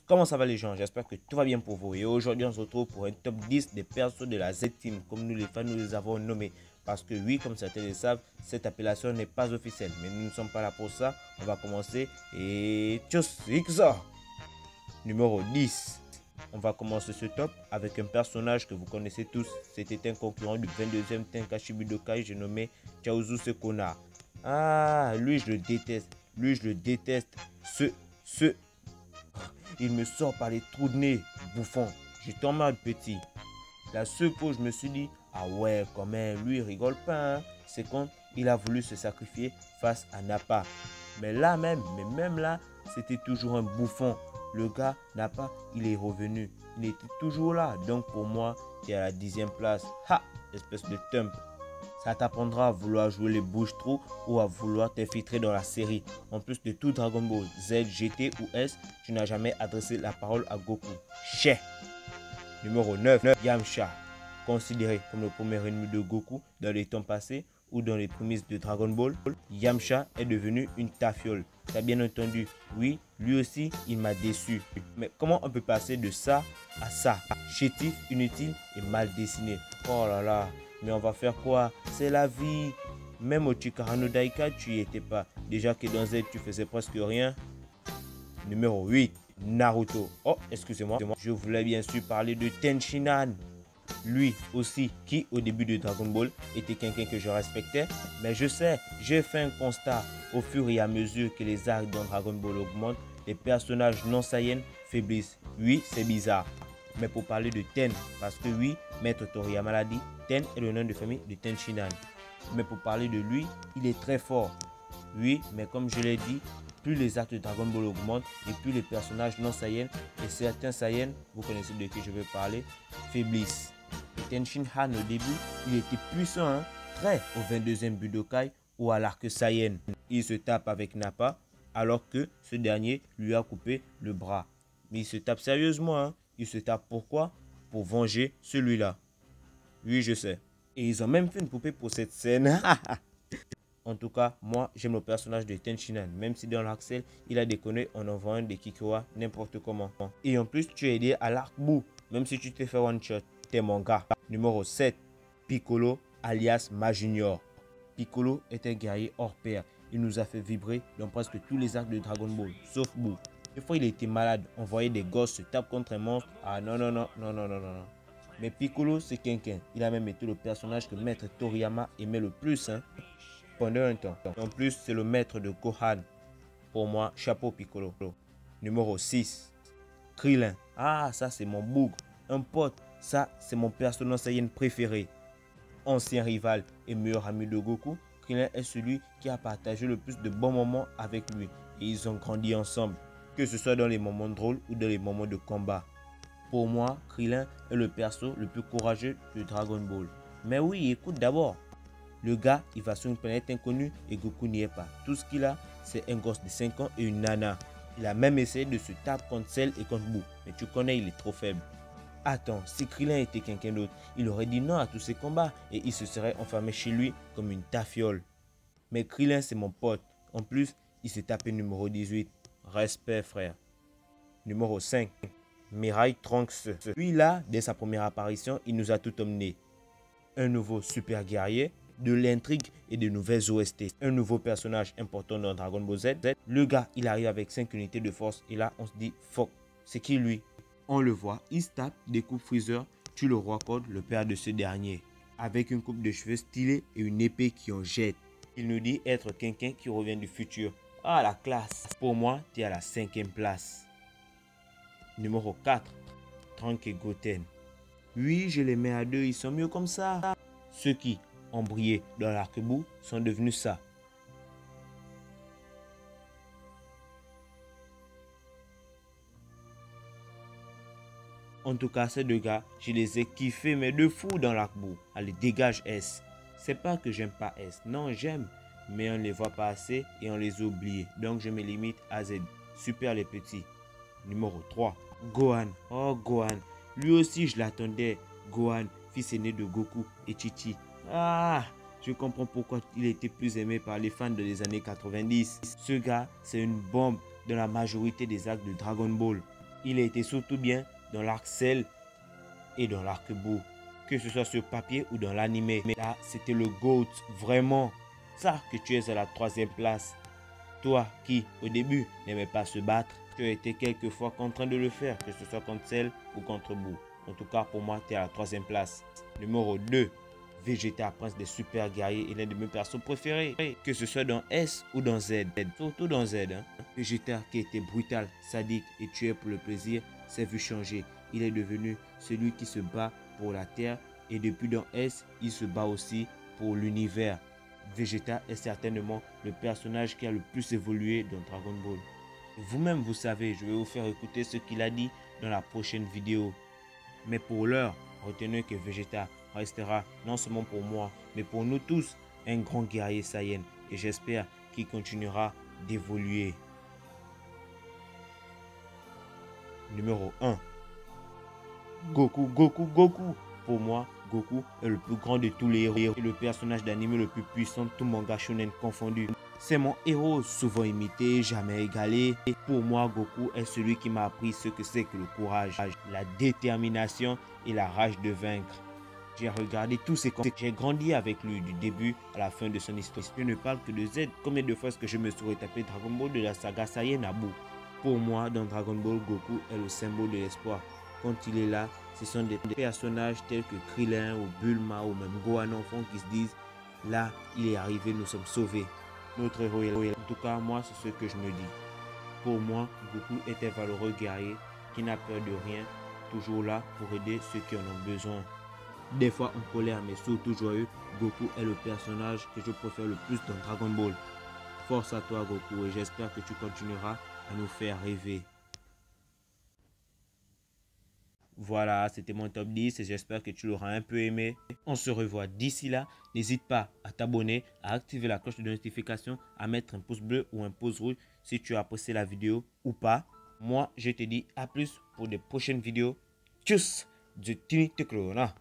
Comment ça va les gens? J'espère que tout va bien pour vous. Et aujourd'hui, on se retrouve pour un top 10 des persos de la Z-Team, comme nous les fans nous les avons nommés. Parce que oui, comme certains le savent, cette appellation n'est pas officielle. Mais nous ne sommes pas là pour ça. On va commencer. Et tchuss, ça. Numéro 10. On va commencer ce top avec un personnage que vous connaissez tous. C'était un concurrent du 22e Tenkaichi Budokai, j'ai nommé Chaozu Sekona. Ah, lui je le déteste. Lui je le déteste. Il me sort par les trous de nez, bouffon. J'étais en mode petit. La seule fois, je me suis dit, ah ouais, quand même, lui, il rigole pas. Hein. C'est quand il a voulu se sacrifier face à Nappa. Mais même là, c'était toujours un bouffon. Le gars, Nappa, il est revenu. Il était toujours là. Donc pour moi, il est à la 10e place. Ha, espèce de thump. Ça t'apprendra à vouloir jouer les bouches-trous ou à vouloir t'infiltrer dans la série. En plus de tout Dragon Ball Z, GT ou S, tu n'as jamais adressé la parole à Goku. Chais. Numéro 9, Yamcha. Considéré comme le premier ennemi de Goku dans les temps passés ou dans les prémices de Dragon Ball, Yamcha est devenu une tafiole. T'as bien entendu, oui, lui aussi, il m'a déçu. Mais comment on peut passer de ça à ça? Chétif, inutile et mal dessiné. Oh là là, mais on va faire quoi? C'est la vie. Même au Chikara no Daika, tu y étais pas. Déjà que dans Z, tu faisais presque rien. Numéro 8, Naruto. Oh, excusez-moi, je voulais bien sûr parler de Tenshinhan. Lui aussi, qui au début de Dragon Ball était quelqu'un que je respectais. Mais je sais, j'ai fait un constat. Au fur et à mesure que les arcs dans Dragon Ball augmentent, les personnages non Saiyans faiblissent. Oui, c'est bizarre. Mais pour parler de Ten, parce que oui, Maître Toriyama l'a dit, Ten est le nom de famille de Tenshinhan. Mais pour parler de lui, il est très fort. Oui, mais comme je l'ai dit, plus les arcs de Dragon Ball augmentent et plus les personnages non Saiyans et certains Saiyans, vous connaissez de qui je veux parler, faiblissent. Et Tenshinhan au début, il était puissant, hein, très au 22e Budokai ou à l'arc Saiyan. Il se tape avec Nappa alors que ce dernier lui a coupé le bras. Mais il se tape sérieusement, hein. Il se tape pourquoi? Pour venger celui-là. Oui, je sais. Et ils ont même fait une poupée pour cette scène. En tout cas, moi, j'aime le personnage de Tenshinhan. Même si dans l'Axel, il a déconné en envoyant des Kikoa n'importe comment. Et en plus, tu es aidé à l'arc bout. Même si tu t'es fait one shot, t'es mon gars. Numéro 7, Piccolo alias Ma Junior. Piccolo est un guerrier hors pair. Il nous a fait vibrer dans presque tous les arcs de Dragon Ball, sauf Boo. Des fois, il était malade. On voyait des gosses se taper contre un monstre. Ah non, non, non, non, non, non, non. Mais Piccolo, c'est quelqu'un. Il a même été le personnage que Maître Toriyama aimait le plus, hein, pendant un temps. En plus, c'est le maître de Gohan. Pour moi, chapeau Piccolo. Numéro 6, Krillin. Ah, ça c'est mon bougre. Un pote. Ça, c'est mon personnage Saiyan préféré. Ancien rival et meilleur ami de Goku, Krillin est celui qui a partagé le plus de bons moments avec lui. Et ils ont grandi ensemble. Que ce soit dans les moments drôles ou dans les moments de combat. Pour moi, Krillin est le perso le plus courageux de Dragon Ball. Mais oui, écoute d'abord. Le gars, il va sur une planète inconnue et Goku n'y est pas. Tout ce qu'il a, c'est un gosse de 5 ans et une nana. Il a même essayé de se taper contre Cell et contre Boo. Mais tu connais, il est trop faible. Attends, si Krillin était quelqu'un d'autre, il aurait dit non à tous ces combats et il se serait enfermé chez lui comme une tafiole. Mais Krillin, c'est mon pote. En plus, il s'est tapé numéro 18. Respect, frère. Numéro 5. Mirai Trunks. Lui là, dès sa première apparition, il nous a tout emmené. Un nouveau super guerrier, de l'intrigue et de nouvelles OST. Un nouveau personnage important dans Dragon Ball Z. Le gars, il arrive avec 5 unités de force et là, on se dit, fuck, c'est qui lui? On le voit, il se tape, découpe Freezer, tue le roi Code, le père de ce dernier. Avec une coupe de cheveux stylée et une épée qui en jette. Il nous dit être quelqu'un qui revient du futur. Ah, la classe. Pour moi, tu es à la 5e place. Numéro 4, Trunks et Goten. Oui, je les mets à deux, ils sont mieux comme ça. Ceux qui ont brillé dans l'arc-bout sont devenus ça. En tout cas, ces deux gars, je les ai kiffés, mais de fou dans l'arc-bout. Allez, dégage S. C'est pas que j'aime pas S. Non, j'aime. Mais on ne les voit pas assez et on les oublie. Donc, je me limite à Z. Super les petits. Numéro 3. Gohan. Oh, Gohan. Lui aussi, je l'attendais. Gohan, fils aîné de Goku et Chichi. Ah, je comprends pourquoi il était plus aimé par les fans des années 90. Ce gars, c'est une bombe dans la majorité des arcs de Dragon Ball. Il a été surtout bien dans l'arc Cell et dans l'arc-bout. Que ce soit sur papier ou dans l'animé. Mais là, c'était le GOAT. Vraiment. Ça que tu es à la 3e place. Toi qui, au début, n'aimais pas se battre, tu as été quelquefois contraint de le faire, que ce soit contre Cell ou contre Boo. En tout cas, pour moi, tu es à la 3e place. Numéro 2. Vegeta, prince des super guerriers et l'un de mes persos préférés. Que ce soit dans S ou dans Z. Surtout dans Z. Vegeta, qui était brutal, sadique et tuait pour le plaisir, s'est vu changer. Il est devenu celui qui se bat pour la Terre. Et depuis dans S, il se bat aussi pour l'univers. Vegeta est certainement le personnage qui a le plus évolué dans Dragon Ball. Vous-même, vous savez, je vais vous faire écouter ce qu'il a dit dans la prochaine vidéo. Mais pour l'heure, retenez que Vegeta restera non seulement pour moi, mais pour nous tous, un grand guerrier Saiyan. Et j'espère qu'il continuera d'évoluer. Numéro 1. Goku. Pour moi, Goku est le plus grand de tous les héros et le personnage d'anime le plus puissant de tout manga shonen confondu. C'est mon héros, souvent imité, jamais égalé. Et pour moi, Goku est celui qui m'a appris ce que c'est que le courage, la détermination et la rage de vaincre. J'ai regardé tous ses combats. J'ai grandi avec lui du début à la fin de son histoire. Je ne parle que de Z. Combien de fois est-ce que je me suis retapé Dragon Ball de la saga Saiyan à bout? Pour moi, dans Dragon Ball, Goku est le symbole de l'espoir. Quand il est là, ce sont des personnages tels que Krillin ou Bulma ou même Gohan enfant qui se disent là, il est arrivé, nous sommes sauvés. Notre héros est là. En tout cas, moi, c'est ce que je me dis. Pour moi, Goku est un valeureux guerrier qui n'a peur de rien, toujours là pour aider ceux qui en ont besoin. Des fois en colère, mais surtout joyeux, Goku est le personnage que je préfère le plus dans Dragon Ball. Force à toi, Goku, et j'espère que tu continueras à nous faire rêver. Voilà, c'était mon top 10 et j'espère que tu l'auras un peu aimé. On se revoit d'ici là. N'hésite pas à t'abonner, à activer la cloche de notification, à mettre un pouce bleu ou un pouce rouge si tu as apprécié la vidéo ou pas. Moi, je te dis à plus pour de prochaines vidéos. Tchuss, de Tini Tekrona.